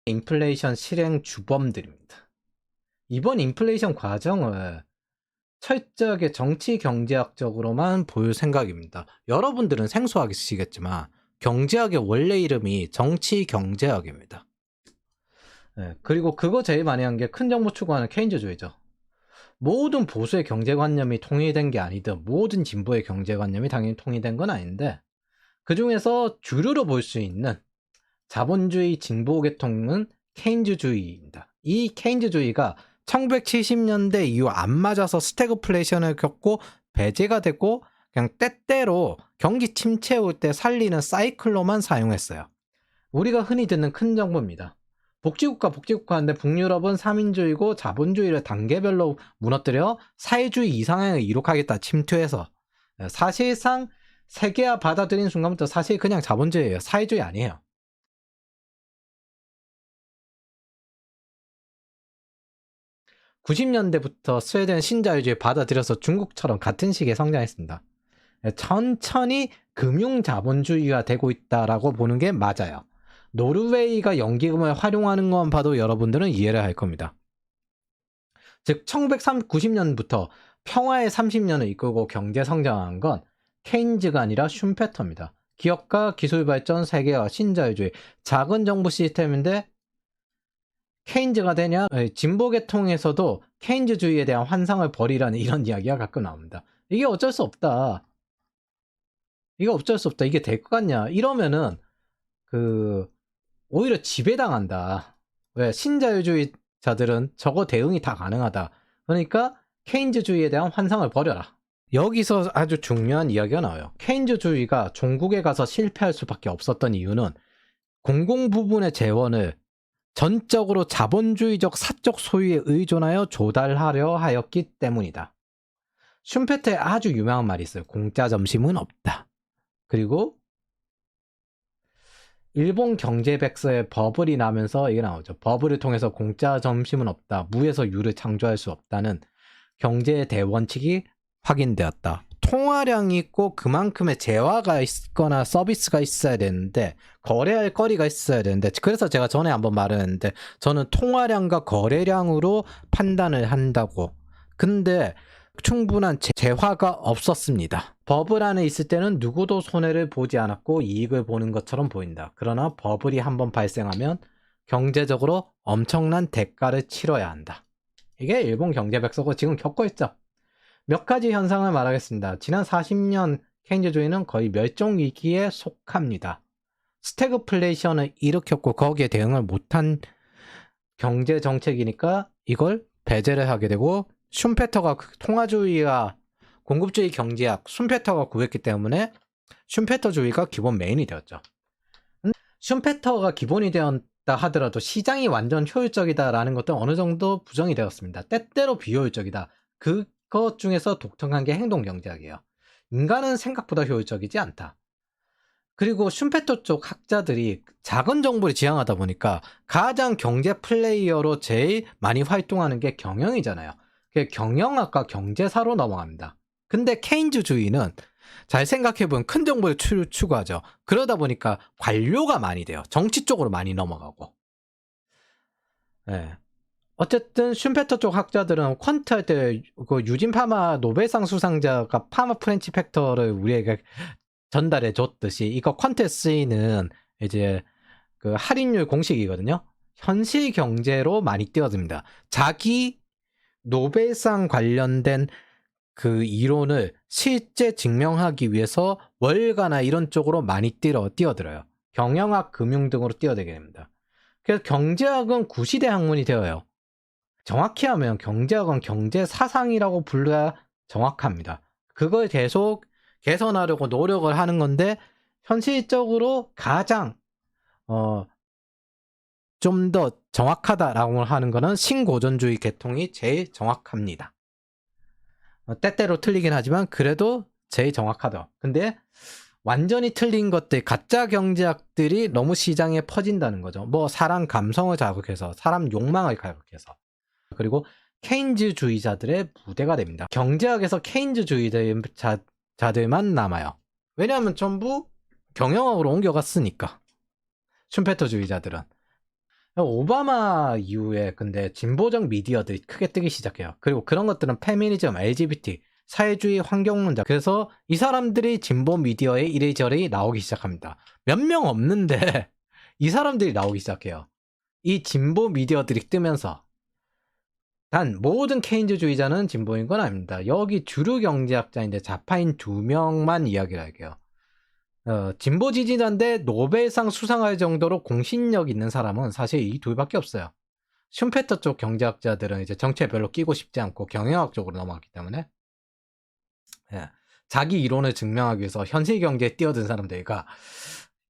인플레이션 실행 주범들입니다. 이번 인플레이션 과정을 철저하게 정치 경제학적으로만 볼 생각입니다. 여러분들은 생소하시겠지만 경제학의 원래 이름이 정치 경제학입니다. 그리고 그거 제일 많이 한 게 큰 정부 추구하는 케인즈주의죠. 모든 보수의 경제관념이 통일된 게 아니든 모든 진보의 경제관념이 당연히 통일된 건 아닌데 그 중에서 주류로 볼 수 있는 자본주의 진보 계통은 케인즈주의입니다. 이 케인즈주의가 1970년대 이후 안 맞아서 스태그플레이션을 겪고 배제가 되고 그냥 때때로 경기 침체 올 때 살리는 사이클로만 사용했어요. 우리가 흔히 듣는 큰 정부입니다. 복지국가인데 북유럽은 삼인주의고 자본주의를 단계별로 무너뜨려 사회주의 이상향을 이룩하겠다 침투해서 사실상 세계화 받아들인 순간부터 사실 그냥 자본주의예요. 사회주의 아니에요. (90년대부터) 스웨덴 신자유주의 받아들여서 중국처럼 같은 시기에 성장했습니다. 천천히 금융자본주의가 되고 있다라고 보는 게 맞아요. 노르웨이가 연기금을 활용하는 것만 봐도 여러분들은 이해를 할 겁니다. 즉 1990년부터 평화의 30년을 이끌고 경제 성장한 건 케인즈가 아니라 슌페터입니다. 기업가, 기술 발전, 세계화, 신자유주의, 작은 정부 시스템인데 케인즈가 되냐? 진보 계통에서도 케인즈주의에 대한 환상을 버리라는 이런 이야기가 가끔 나옵니다. 이게 어쩔 수 없다. 이게 어쩔 수 없다. 이게 될 것 같냐? 이러면은 오히려 지배당한다. 왜? 신자유주의자들은 저거 대응이 다 가능하다. 그러니까 케인즈주의에 대한 환상을 버려라. 여기서 아주 중요한 이야기가 나와요. 케인즈주의가 종국에 가서 실패할 수밖에 없었던 이유는 공공 부분의 재원을 전적으로 자본주의적 사적 소유에 의존하여 조달하려 하였기 때문이다. 슌페터의 아주 유명한 말이 있어요. 공짜 점심은 없다. 그리고 일본 경제백서에 버블이 나면서 이게 나오죠. 버블을 통해서 공짜 점심은 없다. 무에서 유를 창조할 수 없다는 경제의 대원칙이 확인되었다. 통화량이 있고 그만큼의 재화가 있거나 서비스가 있어야 되는데 거래할 거리가 있어야 되는데 그래서 제가 전에 한번 말했는데 저는 통화량과 거래량으로 판단을 한다고. 근데 충분한 재화가 없었습니다. 버블 안에 있을 때는 누구도 손해를 보지 않았고 이익을 보는 것처럼 보인다. 그러나 버블이 한번 발생하면 경제적으로 엄청난 대가를 치러야 한다. 이게 일본 경제백서고 지금 겪고 있죠. 몇 가지 현상을 말하겠습니다. 지난 40년 케인즈주의는 거의 멸종 위기에 속합니다. 스태그플레이션을 일으켰고 거기에 대응을 못한 경제 정책이니까 이걸 배제를 하게 되고 슌페터가 통화주의와 공급주의 경제학 슌페터가 구했기 때문에 슌페터주의가 기본 메인이 되었죠. 슌페터가 기본이 되었다 하더라도 시장이 완전 효율적이다라는 것도 어느 정도 부정이 되었습니다. 때때로 비효율적이다. 그것 중에서 독특한 게 행동경제학이에요. 인간은 생각보다 효율적이지 않다. 그리고 슌페터 쪽 학자들이 작은 정부를 지향하다 보니까 가장 경제 플레이어로 제일 많이 활동하는 게 경영이잖아요. 경영학과 경제사로 넘어갑니다. 근데 케인즈주의는 잘 생각해보면 큰 정보를 추구하죠. 그러다 보니까 관료가 많이 돼요. 정치 쪽으로 많이 넘어가고. 네. 어쨌든 슌페터 쪽 학자들은 퀀트 할 때 유진 파마 노벨상 수상자가 파마 프렌치 팩터를 우리에게 전달해 줬듯이 이거 퀀트에 쓰이는 이제 그 할인율 공식이거든요. 현실 경제로 많이 띄워집니다. 자기 노벨상 관련된 그 이론을 실제 증명하기 위해서 월가나 이런 쪽으로 많이 뛰어들어요. 경영학, 금융 등으로 뛰어들게 됩니다. 그래서 경제학은 구시대 학문이 되어요. 정확히 하면 경제학은 경제사상이라고 불러야 정확합니다. 그걸 계속 개선하려고 노력을 하는 건데 현실적으로 가장 좀 더 정확하다라고 하는 거는 신고전주의 계통이 제일 정확합니다. 때때로 틀리긴 하지만 그래도 제일 정확하다. 근데 완전히 틀린 것들, 가짜 경제학들이 너무 시장에 퍼진다는 거죠. 뭐 사람 감성을 자극해서, 사람 욕망을 자극해서. 그리고 케인즈주의자들의 부대가 됩니다. 경제학에서 케인즈주의자들만 남아요. 왜냐하면 전부 경영학으로 옮겨갔으니까. 슌페터주의자들은. 오바마 이후에 근데 진보적 미디어들이 크게 뜨기 시작해요. 그리고 그런 것들은 페미니즘, LGBT, 사회주의, 환경문제. 그래서 이 사람들이 진보 미디어에 이리저리 나오기 시작합니다. 몇 명 없는데 이 사람들이 나오기 시작해요. 이 진보 미디어들이 뜨면서. 단 모든 케인즈주의자는 진보인 건 아닙니다. 여기 주류 경제학자인데 좌파인 2명만 이야기를 할게요. 진보 지지자인데 노벨상 수상할 정도로 공신력 있는 사람은 사실 이 둘밖에 없어요. 슈페터 쪽 경제학자들은 이제 정치에 별로 끼고 싶지 않고 경영학 쪽으로 넘어갔기 때문에 자기 이론을 증명하기 위해서 현실 경제에 뛰어든 사람들과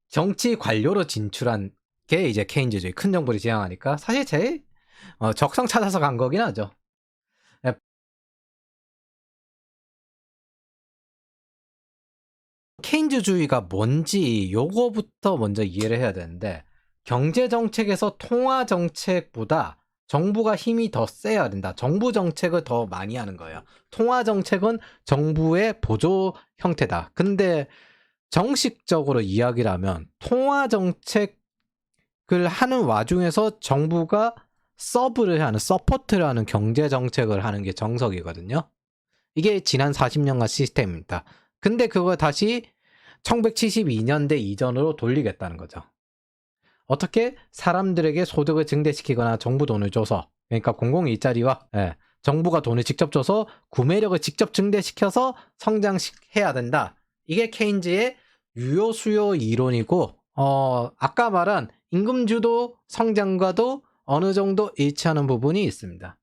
정치 관료로 진출한 게 이제 케인즈주의, 큰 정부를 지향하니까 사실 제일 적성 찾아서 간 거긴 하죠. 케인즈주의가 뭔지 요거부터 먼저 이해를 해야 되는데, 경제 정책에서 통화 정책보다 정부가 힘이 더 세야 된다. 정부 정책을 더 많이 하는 거예요. 통화 정책은 정부의 보조 형태다. 근데 정식적으로 이야기를 하면 통화 정책을 하는 와중에서 정부가 서포트를 하는 경제 정책을 하는 게 정석이거든요. 이게 지난 40년간 시스템입니다. 근데 그걸 다시 1972년대 이전으로 돌리겠다는 거죠. 어떻게? 사람들에게 소득을 증대시키거나 정부 돈을 줘서, 그러니까 공공일자리와 정부가 돈을 직접 줘서 구매력을 직접 증대시켜서 성장해야 된다. 이게 케인즈의 유효 수요 이론이고, 아까 말한 임금주도 성장과도 어느 정도 일치하는 부분이 있습니다.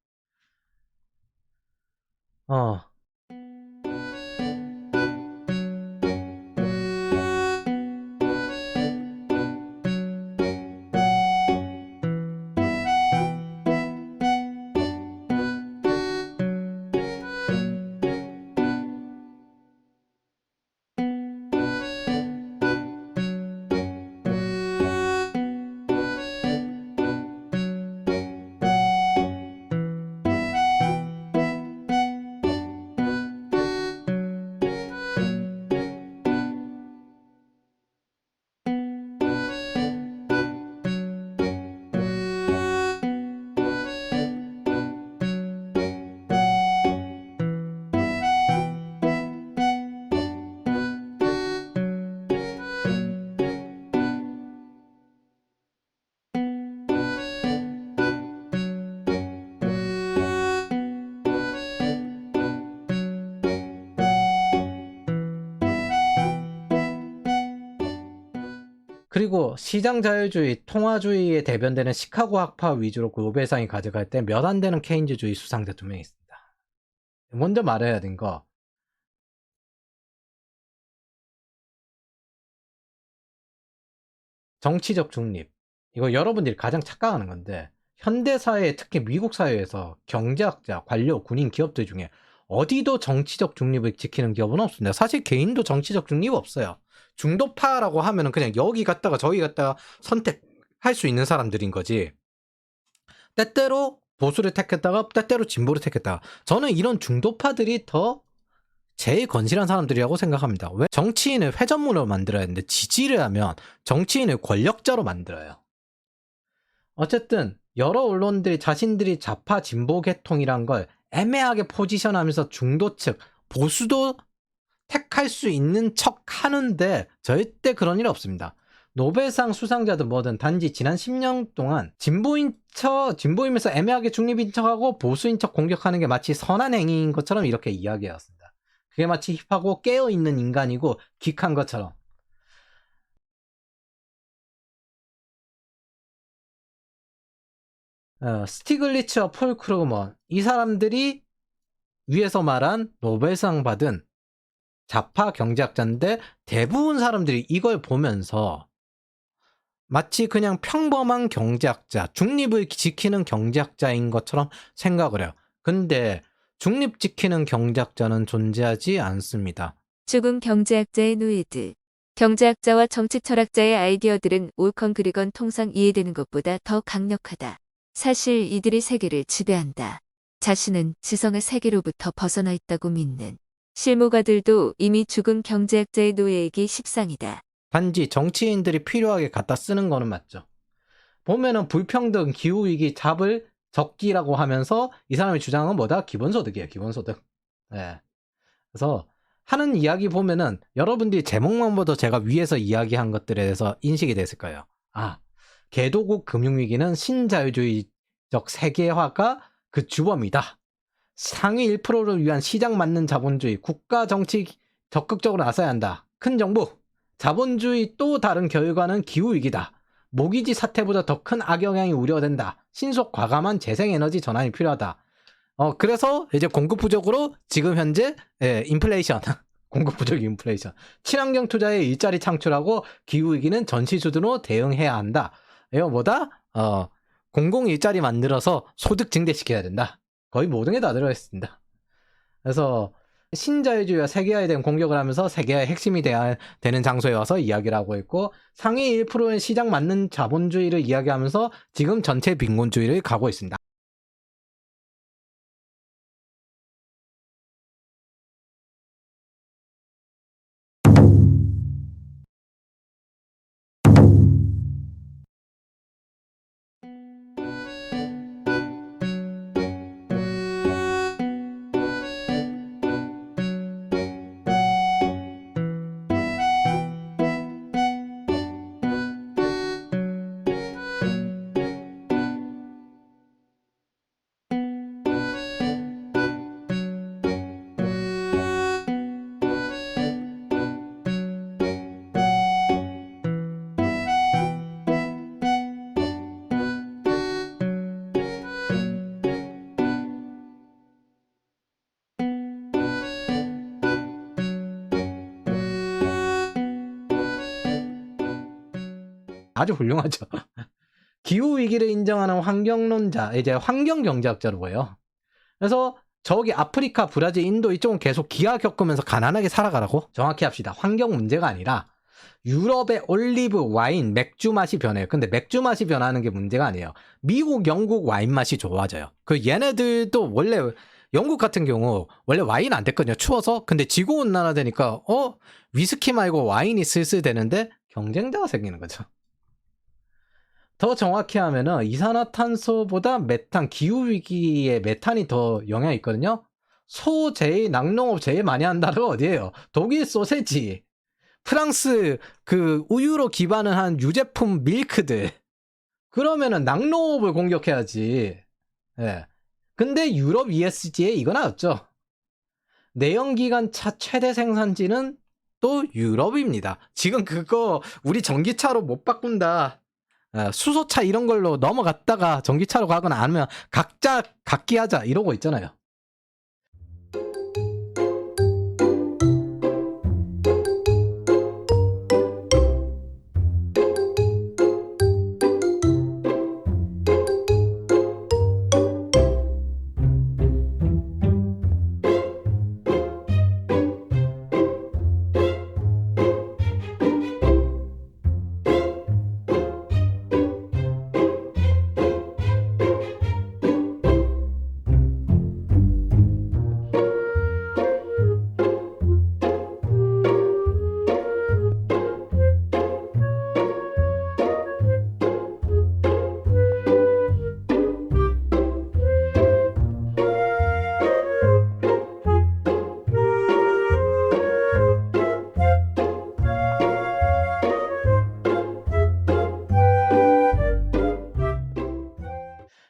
그리고 시장자유주의, 통화주의에 대변되는 시카고 학파 위주로 노벨상이 가져갈 때 몇 안 되는 케인즈주의 수상자 2명 있습니다. 먼저 말해야 된 거, 정치적 중립. 이거 여러분들이 가장 착각하는 건데, 현대사회, 특히 미국 사회에서 경제학자, 관료, 군인, 기업들 중에 어디도 정치적 중립을 지키는 기업은 없습니다. 사실 개인도 정치적 중립 없어요. 중도파라고 하면은 그냥 여기 갔다가 저기 갔다가 선택할 수 있는 사람들인 거지. 때때로 보수를 택했다가 때때로 진보를 택했다가, 저는 이런 중도파들이 더 제일 건실한 사람들이라고 생각합니다. 왜? 정치인을 회전문으로 만들어야 하는데 지지를 하면 정치인을 권력자로 만들어요. 어쨌든 여러 언론들이 자신들이 좌파 진보 계통이란 걸 애매하게 포지션하면서 중도 측, 보수도 택할 수 있는 척 하는데 절대 그런 일 없습니다. 노벨상 수상자든 뭐든 단지 지난 10년 동안 진보이면서 애매하게 중립인 척하고 보수인 척 공격하는 게 마치 선한 행위인 것처럼 이렇게 이야기해왔습니다. 그게 마치 힙하고 깨어있는 인간이고 기크한 것처럼. 스티글리츠와 폴 크루그먼, 이 사람들이 위에서 말한 노벨상 받은 좌파 경제학자인데, 대부분 사람들이 이걸 보면서 마치 그냥 평범한 경제학자, 중립을 지키는 경제학자인 것처럼 생각을 해요. 근데 중립 지키는 경제학자는 존재하지 않습니다. 죽은 경제학자의 노예드. 경제학자와 정치 철학자의 아이디어들은 옳건 그르건 통상 이해되는 것보다 더 강력하다. 사실 이들이 세계를 지배한다. 자신은 지성의 세계로부터 벗어나 있다고 믿는 실무가들도 이미 죽은 경제학자의 노예이기 십상이다. 단지 정치인들이 필요하게 갖다 쓰는 거는 맞죠. 보면은 불평등, 기후위기, 잡을 적기라고 하면서 이 사람의 주장은 뭐다? 기본소득이에요. 기본소득. 예. 그래서 하는 이야기 보면은 여러분들이 제목만 봐도 제가 위에서 이야기한 것들에 대해서 인식이 됐을 거예요. 아, 개도국 금융위기는 신자유주의적 세계화가 그 주범이다. 상위 1%를 위한 시장 맞는 자본주의, 국가 정치 적극적으로 나서야 한다. 큰 정부, 자본주의 또 다른 결과는 기후위기다. 모기지 사태보다 더 큰 악영향이 우려된다. 신속 과감한 재생에너지 전환이 필요하다. 그래서 이제 공급 부족으로 지금 현재 인플레이션, 공급 부족 인플레이션, 친환경 투자에 일자리 창출하고 기후위기는 전시주도로 대응해야 한다. 이거 뭐다? 공공 일자리 만들어서 소득 증대시켜야 된다. 거의 모든 게 다 들어있습니다. 그래서 신자유주의와 세계화에 대한 공격을 하면서 세계화의 핵심이 돼야 되는 장소에 와서 이야기를 하고 있고, 상위 1%의 시장 맞는 자본주의를 이야기하면서 지금 전체 빈곤주의를 가고 있습니다. 아주 훌륭하죠. 기후위기를 인정하는 환경론자, 이제 환경경제학자로 보여요. 그래서 저기 아프리카, 브라질, 인도 이쪽은 계속 기아 겪으면서 가난하게 살아가라고? 정확히 합시다. 환경 문제가 아니라 유럽의 올리브, 와인, 맥주 맛이 변해요. 근데 맥주 맛이 변하는 게 문제가 아니에요. 미국, 영국 와인 맛이 좋아져요. 그 얘네들도 원래 영국 같은 경우 원래 와인 안 됐거든요. 추워서. 근데 지구온난화 되니까 위스키 말고 와인이 슬슬 되는데 경쟁자가 생기는 거죠. 더 정확히 하면은 이산화탄소보다 메탄, 기후위기에 메탄이 더 영향이 있거든요. 소 제일, 낙농업 제일 많이 한 나라가 어디예요? 독일 소세지, 프랑스 그 우유로 기반을 한 유제품 밀크들. 그러면은 낙농업을 공격해야지. 예. 근데 유럽 ESG에 이거 나왔죠. 내연기관차 최대 생산지는 또 유럽입니다. 지금 그거 우리 전기차로 못 바꾼다. 수소차 이런 걸로 넘어갔다가 전기차로 가거나 아니면 각자 각기 하자 이러고 있잖아요.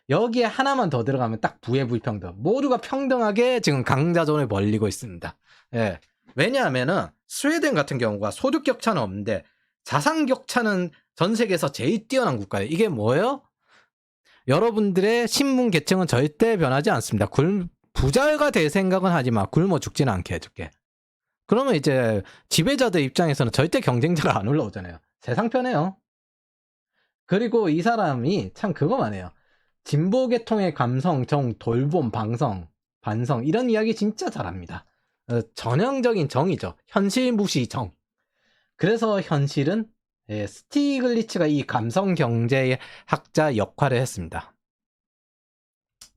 여기에 하나만 더 들어가면 딱 부해불평등. 모두가 평등하게 지금 강자존을 벌리고 있습니다. 예. 왜냐하면은 스웨덴 같은 경우가 소득 격차는 없는데 자산 격차는 전 세계에서 제일 뛰어난 국가예요. 이게 뭐예요? 여러분들의 신분 계층은 절대 변하지 않습니다. 부자가 될 생각은 하지 마. 굶어 죽지는 않게 해줄게. 그러면 이제 지배자들 입장에서는 절대 경쟁자가 안 올라오잖아요. 세상 편해요. 그리고 이 사람이 참 그거만 해요. 진보 계통의 감성, 정, 돌봄, 반성 이런 이야기 진짜 잘합니다. 전형적인 정이죠. 현실 무시 정. 그래서 현실은 스티글리츠가 이 감성 경제학자 역할을 했습니다.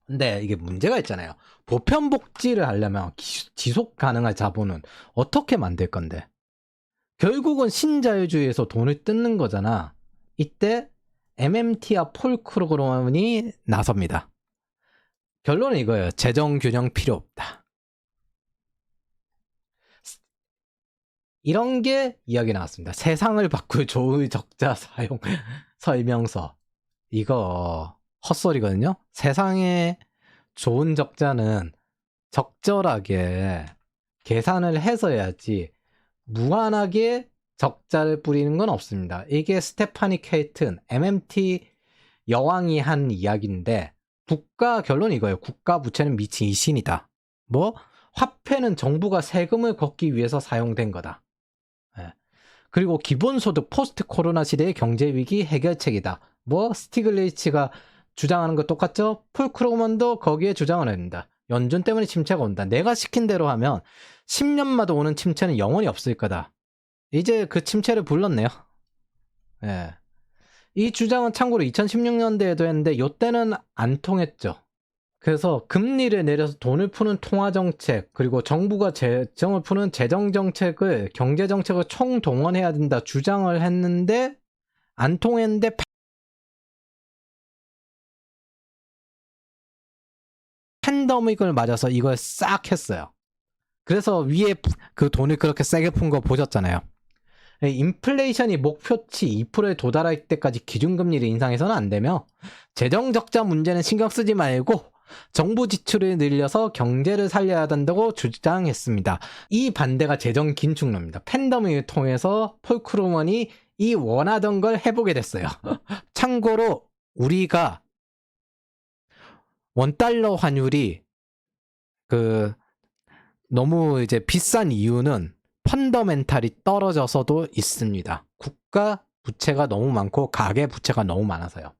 근데 이게 문제가 있잖아요. 보편 복지를 하려면 지속 가능한 자본은 어떻게 만들 건데? 결국은 신자유주의에서 돈을 뜯는 거잖아. 이때 MMT와 폴 크루그만이 나섭니다. 결론은 이거예요. 재정 균형 필요 없다. 이런 게 이야기 나왔습니다. 세상을 바꿀 좋은 적자 사용 설명서. 이거 헛소리거든요. 세상에 좋은 적자는 적절하게 계산을 해서 해야지 무한하게 적자를 뿌리는 건 없습니다. 이게 스테파니 케이튼 MMT 여왕이 한 이야기인데 결론이 이거예요. 국가 부채는 미친 이신이다. 뭐 화폐는 정부가 세금을 걷기 위해서 사용된 거다. 예. 그리고 기본소득 포스트 코로나 시대의 경제위기 해결책이다. 뭐 스티글리츠가 주장하는 거 똑같죠? 폴 크루그만도 거기에 주장을 합니다. 연준 때문에 침체가 온다. 내가 시킨 대로 하면 10년마다 오는 침체는 영원히 없을 거다. 이제 그 침체를 불렀네요. 예. 이 주장은 참고로 2016년대에도 했는데 이때는 안 통했죠. 그래서 금리를 내려서 돈을 푸는 통화정책, 그리고 정부가 재정을 푸는 재정정책을, 경제정책을 총동원해야 된다 주장을 했는데 안 통했는데 팬데믹을 맞아서 이걸 싹 했어요. 그래서 위에 그 돈을 그렇게 세게 푼 거 보셨잖아요. 인플레이션이 목표치 2%에 도달할 때까지 기준금리를 인상해서는 안 되며 재정적자 문제는 신경 쓰지 말고 정부 지출을 늘려서 경제를 살려야 한다고 주장했습니다. 이 반대가 재정 긴축론입니다. 팬데믹을 통해서 폴 크루먼이 이 원하던 걸 해보게 됐어요. 참고로 우리가 원달러 환율이 너무 이제 비싼 이유는 펀더멘탈이 떨어져서도 있습니다. 국가 부채가 너무 많고 가계 부채가 너무 많아서요.